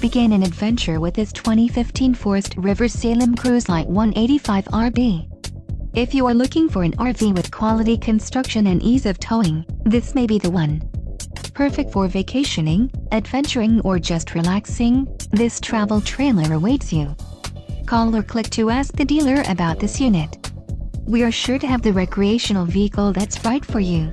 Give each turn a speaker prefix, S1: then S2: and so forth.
S1: Begin an adventure with this 2015 Forest River Salem Cruise Lite 185RB. If you are looking for an RV with quality construction and ease of towing, this may be the one. Perfect for vacationing, adventuring, or just relaxing, this travel trailer awaits you. Call or click to ask the dealer about this unit. We are sure to have the recreational vehicle that's right for you.